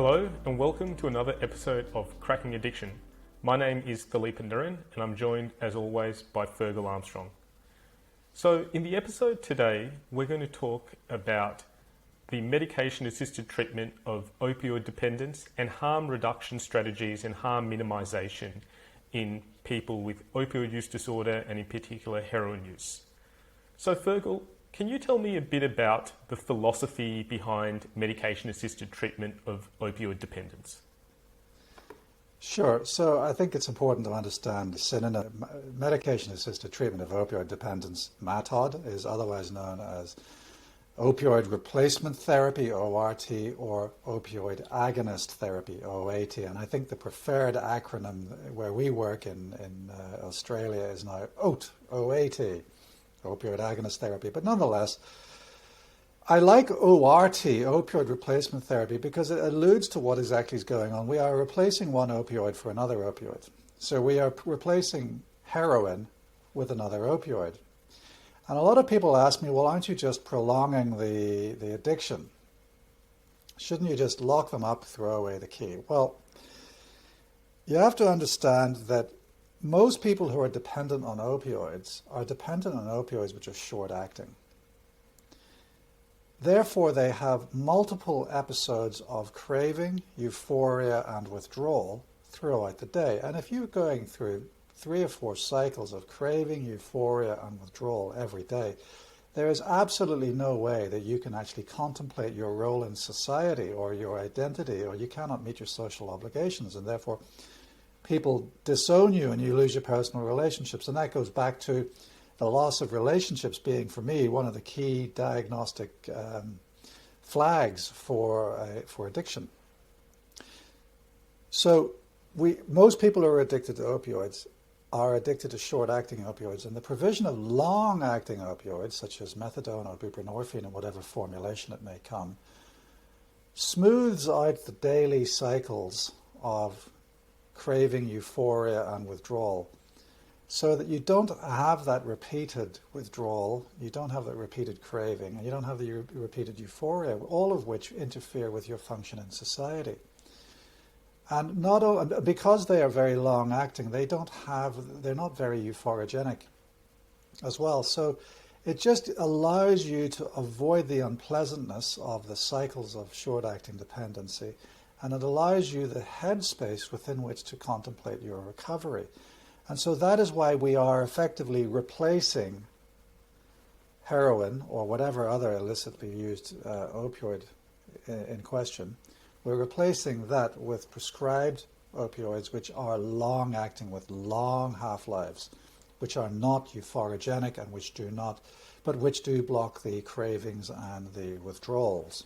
Hello and welcome to another episode of Cracking Addiction. My name is Deepen and I'm joined as always by Fergal Armstrong. So in the episode today, we're going to talk about the medication-assisted treatment of opioid dependence and harm reduction strategies and harm minimization in people with opioid use disorder and in particular heroin use. So Fergal, can you tell me a bit about the philosophy behind medication-assisted treatment of opioid dependence? Sure. So I think it's important to understand the synonym. Medication-assisted treatment of opioid dependence, MATOD, is otherwise known as opioid replacement therapy, ORT, or opioid agonist therapy, OAT. And I think the preferred acronym where we work in Australia is now OAT, opioid agonist therapy. But nonetheless, I like ORT, opioid replacement therapy, because it alludes to what exactly is going on. We are replacing one opioid for another opioid. So we are replacing heroin with another opioid. And a lot of people ask me, well, aren't you just prolonging the addiction? Shouldn't you just lock them up, throw away the key? Well, you have to understand that most people who are dependent on opioids are dependent on opioids which are short-acting. Therefore, they have multiple episodes of craving, euphoria, and withdrawal throughout the day. And if you're going through 3 or 4 cycles of craving, euphoria, and withdrawal every day, there is absolutely no way that you can actually contemplate your role in society or your identity, or you cannot meet your social obligations, and therefore people disown you and you lose your personal relationships. And that goes back to the loss of relationships being, for me, one of the key diagnostic flags for addiction. So most people who are addicted to opioids are addicted to short-acting opioids, and the provision of long-acting opioids, such as methadone or buprenorphine in whatever formulation it may come, smooths out the daily cycles of craving, euphoria, and withdrawal, so that you don't have that repeated withdrawal, you don't have that repeated craving, and you don't have the repeated euphoria, all of which interfere with your function in society. And because they are very long-acting, they're not very euphorogenic as well. So it just allows you to avoid the unpleasantness of the cycles of short-acting dependency, and it allows you the headspace within which to contemplate your recovery. And so that is why we are effectively replacing heroin or whatever other illicitly used opioid in question. We're replacing that with prescribed opioids which are long-acting with long half-lives, which are not euphorogenic and which do block the cravings and the withdrawals.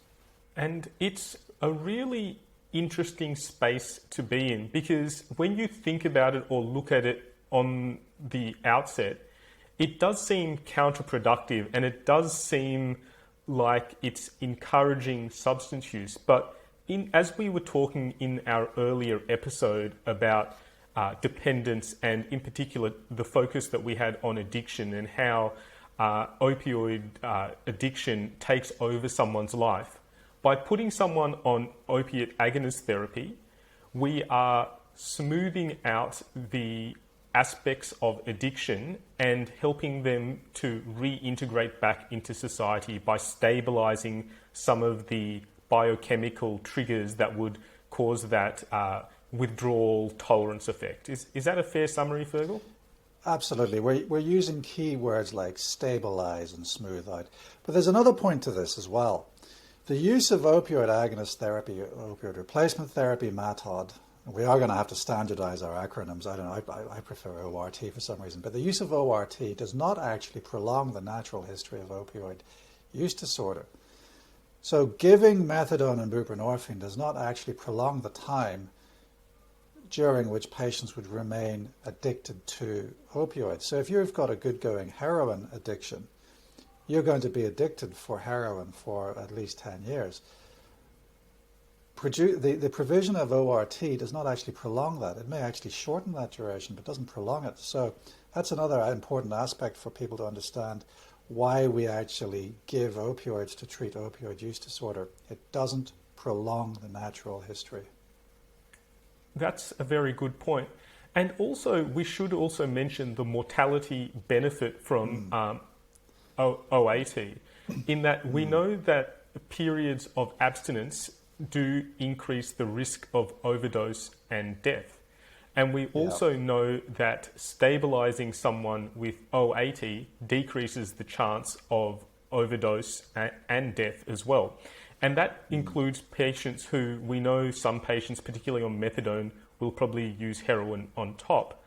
And it's a really interesting space to be in, because when you think about it or look at it on the outset, it does seem counterproductive and it does seem like it's encouraging substance use. But as we were talking in our earlier episode about dependence, and in particular the focus that we had on addiction and how opioid addiction takes over someone's life, by putting someone on opiate agonist therapy, we are smoothing out the aspects of addiction and helping them to reintegrate back into society by stabilizing some of the biochemical triggers that would cause that withdrawal tolerance effect. Is that a fair summary, Fergal? Absolutely. We're using key words like stabilize and smooth out. But there's another point to this as well. The use of opioid agonist therapy, opioid replacement therapy, MATOD, we are going to have to standardize our acronyms. I don't know, I prefer ORT for some reason. But the use of ORT does not actually prolong the natural history of opioid use disorder. So giving methadone and buprenorphine does not actually prolong the time during which patients would remain addicted to opioids. So if you've got a good-going heroin addiction, you're going to be addicted for heroin for at least 10 years. The provision of ORT does not actually prolong that. It may actually shorten that duration, but doesn't prolong it. So that's another important aspect for people to understand why we actually give opioids to treat opioid use disorder. It doesn't prolong the natural history. That's a very good point. And also, we should also mention the mortality benefit from OAT, in that we know that periods of abstinence do increase the risk of overdose and death. And we also know that stabilizing someone with OAT decreases the chance of overdose and death as well. And that includes patients who we know some patients, particularly on methadone, will probably use heroin on top.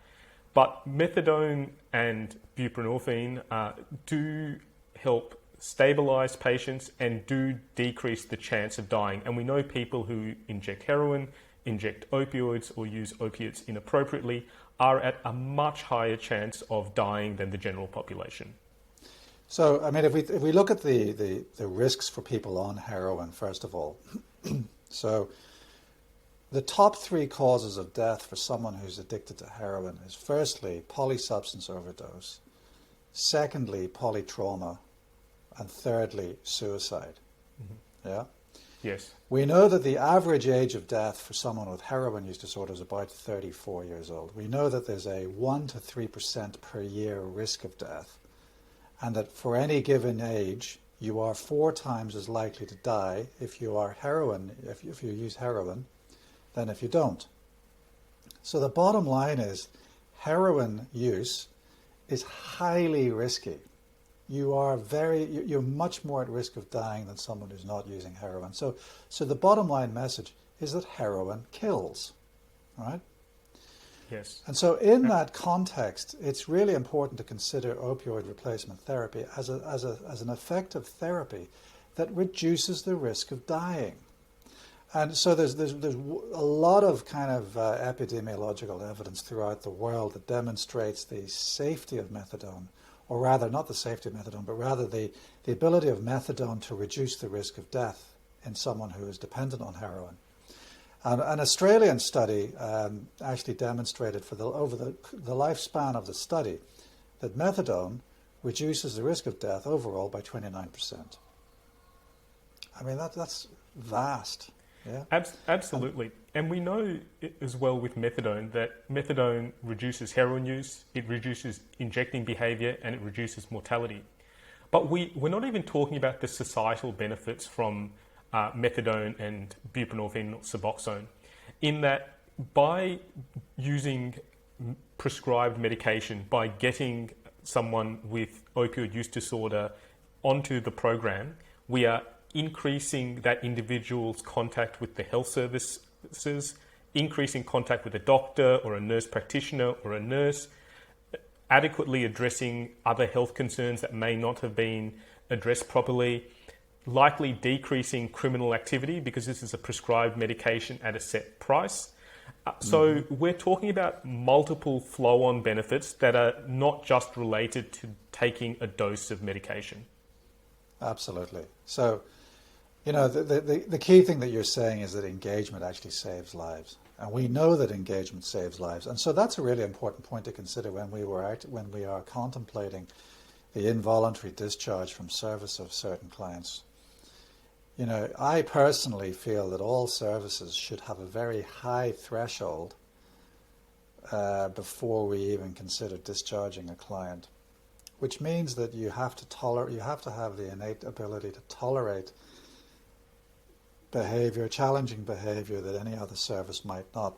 But methadone and buprenorphine do help stabilize patients and do decrease the chance of dying. And we know people who inject heroin, inject opioids, or use opiates inappropriately are at a much higher chance of dying than the general population. So, I mean, if we look at the risks for people on heroin, first of all, so the top 3 causes of death for someone who's addicted to heroin is firstly polysubstance overdose, secondly polytrauma, and thirdly suicide. Yeah? Yes. We know that the average age of death for someone with heroin use disorder is about 34 years old. We know that there's a 1 to 3% per year risk of death, and that for any given age, you are 4 times as likely to die if you use heroin, than if you don't. So the bottom line is, heroin use is highly risky. You're much more at risk of dying than someone who's not using heroin. So the bottom line message is that heroin kills, right? Yes. And so in that context, it's really important to consider opioid replacement therapy as an effective therapy that reduces the risk of dying. And so there's a lot of kind of epidemiological evidence throughout the world that demonstrates the safety of methadone, or rather not the safety of methadone, but rather the ability of methadone to reduce the risk of death in someone who is dependent on heroin. An Australian study actually demonstrated over the lifespan of the study that methadone reduces the risk of death overall by 29%. I mean, that's vast. Yeah. Absolutely. And we know as well with methadone that methadone reduces heroin use, it reduces injecting behavior, and it reduces mortality. But we're not even talking about the societal benefits from methadone and buprenorphine or Suboxone, in that by using prescribed medication, by getting someone with opioid use disorder onto the program, we are increasing that individual's contact with the health services, increasing contact with a doctor or a nurse practitioner or a nurse, adequately addressing other health concerns that may not have been addressed properly, likely decreasing criminal activity because this is a prescribed medication at a set price. So we're talking about multiple flow-on benefits that are not just related to taking a dose of medication. Absolutely. So, you know, the key thing that you're saying is that engagement actually saves lives. And we know that engagement saves lives. And so that's a really important point to consider when we are contemplating the involuntary discharge from service of certain clients. You know, I personally feel that all services should have a very high threshold before we even consider discharging a client, which means that you have to have the innate ability to tolerate behavior, challenging behavior that any other service might not,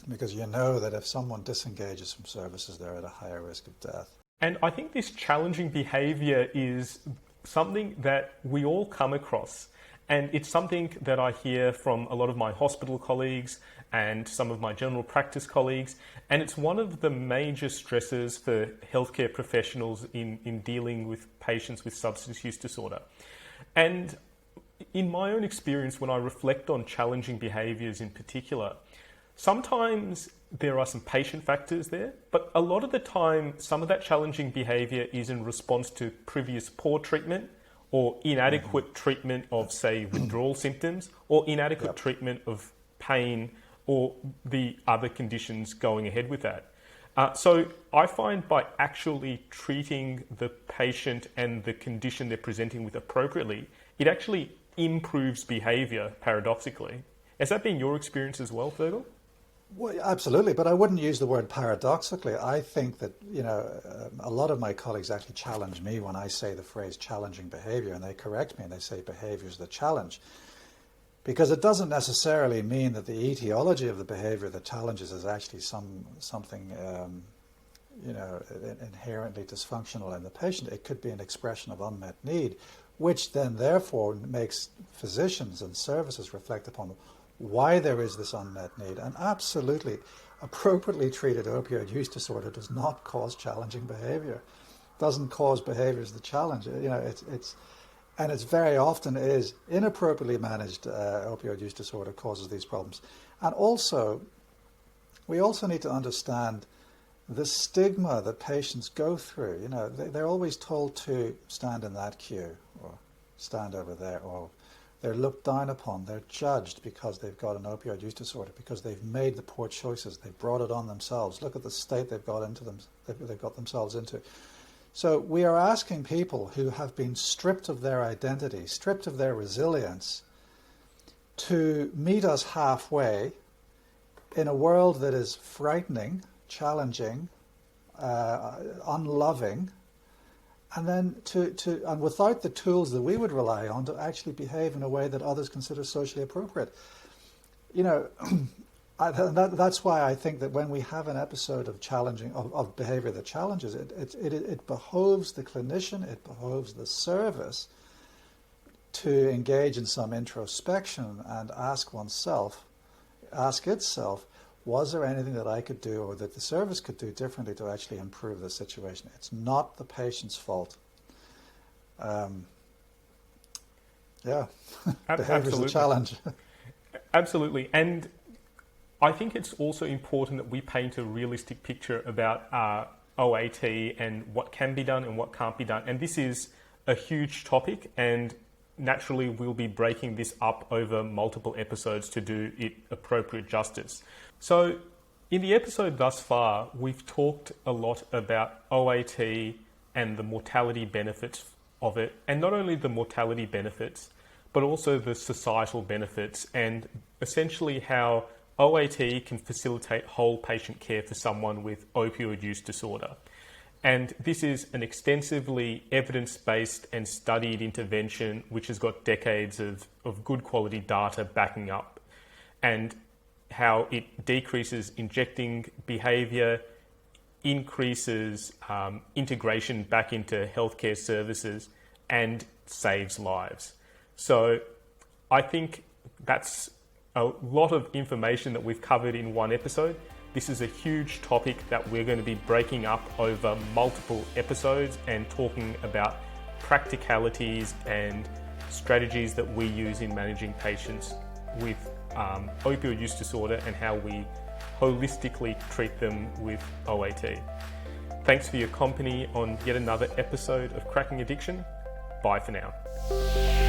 because you know that if someone disengages from services, they're at a higher risk of death. And I think this challenging behavior is something that we all come across. And it's something that I hear from a lot of my hospital colleagues and some of my general practice colleagues. And it's one of the major stresses for healthcare professionals in dealing with patients with substance use disorder. And in my own experience, when I reflect on challenging behaviors in particular, sometimes there are some patient factors there, but a lot of the time, some of that challenging behavior is in response to previous poor treatment or inadequate treatment of, say, withdrawal symptoms, or inadequate treatment of pain or the other conditions going ahead with that. So I find by actually treating the patient and the condition they're presenting with appropriately, it actually improves behavior, paradoxically. Has that been your experience as well, Fergal? Well, absolutely, but I wouldn't use the word paradoxically. I think that, a lot of my colleagues actually challenge me when I say the phrase challenging behavior, and they correct me and they say behavior is the challenge. Because it doesn't necessarily mean that the etiology of the behavior that challenges is actually something inherently dysfunctional in the patient. It could be an expression of unmet need, which then therefore makes physicians and services reflect upon why there is this unmet need. And absolutely, appropriately treated opioid use disorder does not cause challenging behavior. Doesn't cause behaviors that challenge. It's very often is inappropriately managed opioid use disorder causes these problems. And also, we also need to understand the stigma that patients go through. They're always told to stand in that queue or stand over there, or they're looked down upon, they're judged because they've got an opioid use disorder, because they've made the poor choices, they've brought it on themselves. Look at the state they've got themselves into. So we are asking people who have been stripped of their identity, stripped of their resilience, to meet us halfway in a world that is frightening, challenging, unloving, and then and without the tools that we would rely on to actually behave in a way that others consider socially appropriate. That's why I think that when we have an episode of of behavior that challenges, it behoves the clinician, it behoves the service to engage in some introspection and ask itself, was there anything that I could do or that the service could do differently to actually improve the situation? It's not the patient's fault. Behavior is a challenge. Absolutely. And I think it's also important that we paint a realistic picture about OAT and what can be done and what can't be done. And this is a huge topic, and naturally we'll be breaking this up over multiple episodes to do it appropriate justice. So in the episode thus far, we've talked a lot about OAT and the mortality benefits of it, and not only the mortality benefits, but also the societal benefits, and essentially how OAT can facilitate whole patient care for someone with opioid use disorder. And this is an extensively evidence-based and studied intervention which has got decades of good quality data backing up, and how it decreases injecting behaviour, increases integration back into healthcare services, and saves lives. So I think that's a lot of information that we've covered in one episode. This is a huge topic that we're going to be breaking up over multiple episodes and talking about practicalities and strategies that we use in managing patients with opioid use disorder and how we holistically treat them with OAT. Thanks for your company on yet another episode of Cracking Addiction. Bye for now.